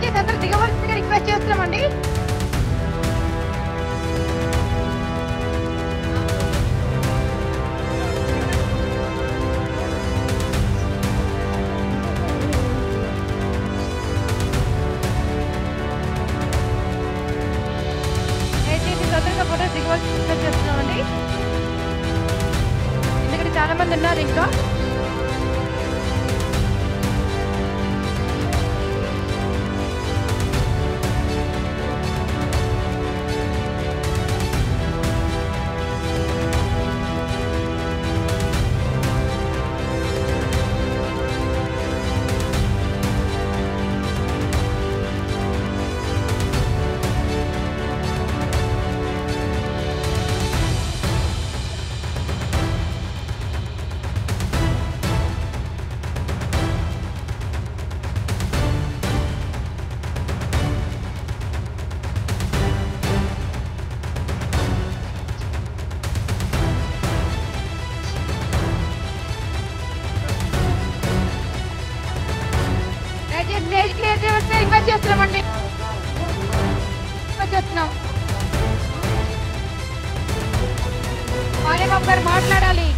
దయచేసి అందరూ దిగవలసిందిగా రిక్వెస్ట్ చేస్తున్నామండి. తొందరగా ఫోటోస్ దిగవలసిందిగా చేస్తున్నామండి. ఎందుకంటే చాలా మంది ఉన్నారు ఇంకా. స్టేజ్ క్లియర్ చేయవలసిన రిక్వెస్ట్ చేస్తున్నామండి. బాలేబాబు గారు మాట్లాడాలి.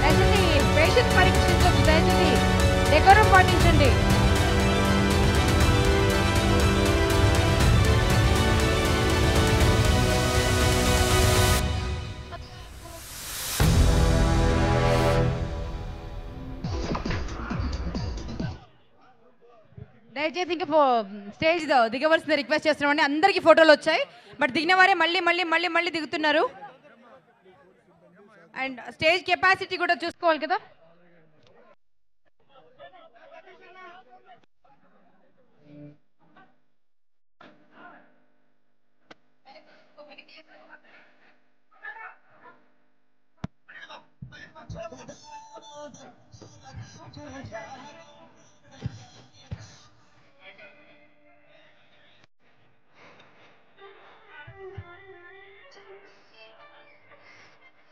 దయచేసి పేషెంట్ పరీక్షించదు. దయచేసి డెకోరం పాటించండి. దయచేసి ఇంకా స్టేజ్ దిగవలసిన రిక్వెస్ట్ చేస్తున్నామండి. అందరికీ ఫోటోలు వచ్చాయి, బట్ దిగిన వారే మళ్ళీ మళ్ళీ మళ్ళీ మళ్ళీ దిగుతున్నారు. అండ్ స్టేజ్ కెపాసిటీ కూడా చూసుకోవాలి కదా.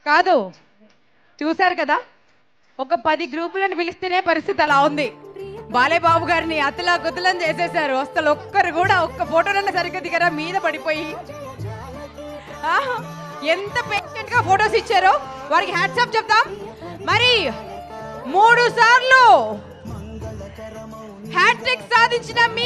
కాదు, చూశారు కదా, ఒక 10 గ్రూపులను పిలిస్తేనే పరిస్థితి అలా ఉంది. బాలేబాబు గారిని అతలా కుతలం చేసేశారు. అసలు ఒక్కరు కూడా ఒక్క ఫోటోలన్నా సరిగ్గా దిగరా, మీద పడిపోయి. ఎంత పేషెంట్ గా ఫోటోస్ ఇచ్చారో వారికి హ్యాట్స్ ఆఫ్ చెప్తాం. మరి 3 సార్లు హ్యాట్రిక్ సాధించిన మీ